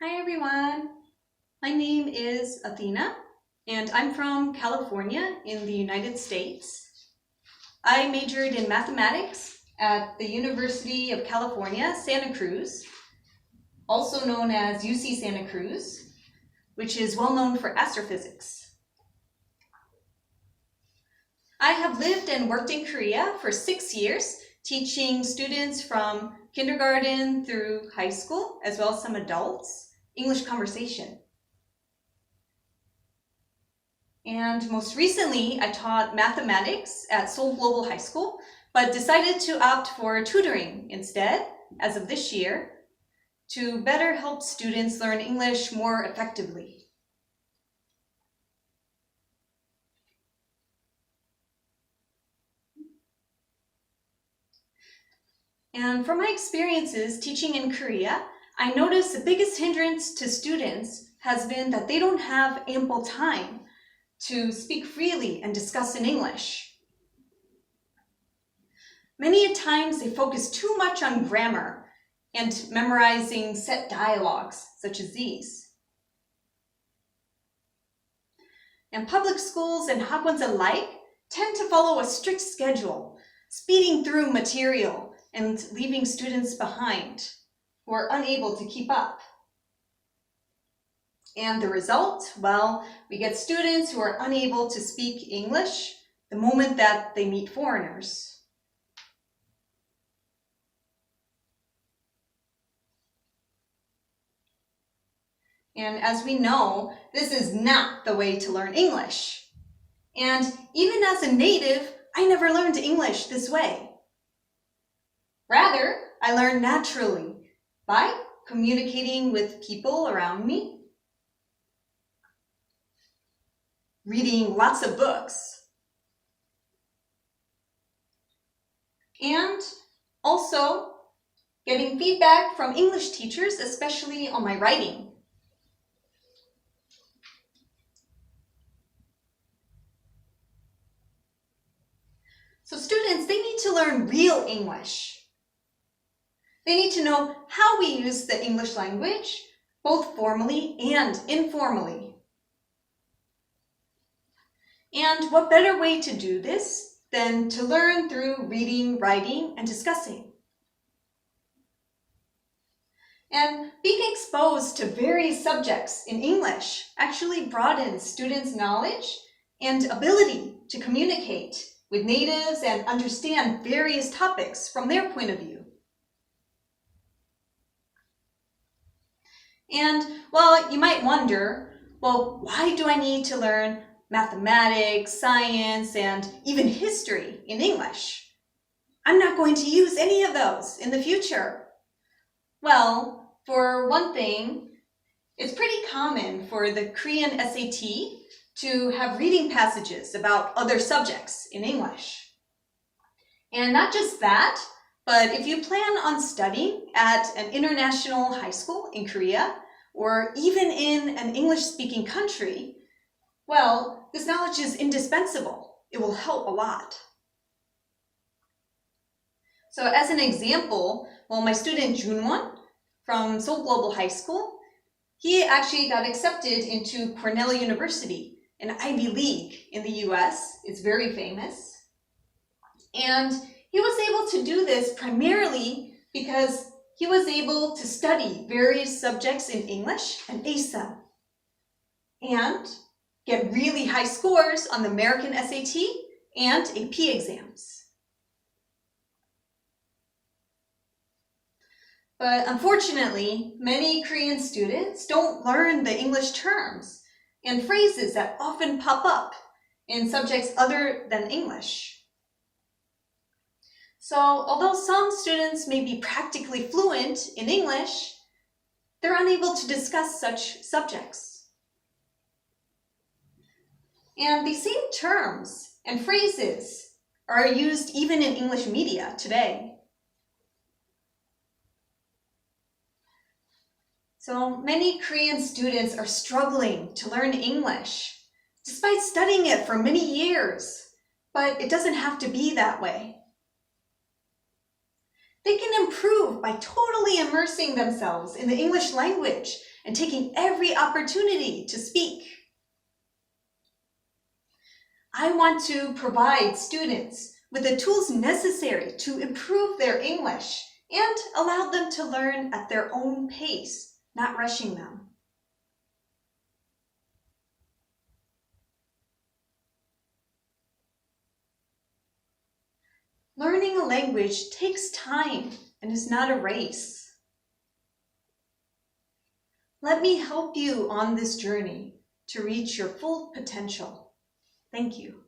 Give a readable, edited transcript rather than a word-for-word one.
Hi everyone, my name is Athena and I'm from California in the United States. I majored in mathematics at the University of California, Santa Cruz, also known as UC Santa Cruz, which is well known for astrophysics. I have lived and worked in Korea for 6 years, teaching students from kindergarten through high school, as well as some adults, English conversation. And most recently, I taught mathematics at Seoul Global High School, but decided to opt for tutoring instead, as of this year, to better help students learn English more effectively. And from my experiences teaching in Korea, I noticed the biggest hindrance to students has been that they don't have ample time to speak freely and discuss in English. Many times they focus too much on grammar and memorizing set dialogues such as these. And public schools and hagwons alike tend to follow a strict schedule, speeding through material and leaving students behind who are unable to keep up. And the result, well, we get students who are unable to speak English the moment that they meet foreigners. And as we know, this is not the way to learn English. And even as a native, I never learned English this way. Rather, I learned naturally by communicating with people around me, reading lots of books, and also getting feedback from English teachers, especially on my writing. So students, they need to learn real English. They need to know how we use the English language, both formally and informally. And what better way to do this than to learn through reading, writing, and discussing? And being exposed to various subjects in English actually broadens students' knowledge and ability to communicate with natives and understand various topics from their point of view. And, well, you might wonder, well, why do I need to learn mathematics, science, and even history in English? I'm not going to use any of those in the future. Well, for one thing, it's pretty common for the Korean SAT to have reading passages about other subjects in English. And not just that, but if you plan on studying at an international high school in Korea, or even in an English-speaking country, well, this knowledge is indispensable. It will help a lot. So as an example, well, my student Junwon from Seoul Global High School, he actually got accepted into Cornell University, an Ivy League in the US. It's very famous. And he was able to do this primarily because he was able to study various subjects in English and ace them, and get really high scores on the American SAT and AP exams. But unfortunately, many Korean students don't learn the English terms and phrases that often pop up in subjects other than English. So although some students may be practically fluent in English, they're unable to discuss such subjects. And these same terms and phrases are used even in English media today. So many Korean students are struggling to learn English, despite studying it for many years, but it doesn't have to be that way. They can improve by totally immersing themselves in the English language and taking every opportunity to speak. I want to provide students with the tools necessary to improve their English and allow them to learn at their own pace, not rushing them. Learning a language takes time and is not a race. Let me help you on this journey to reach your full potential. Thank you.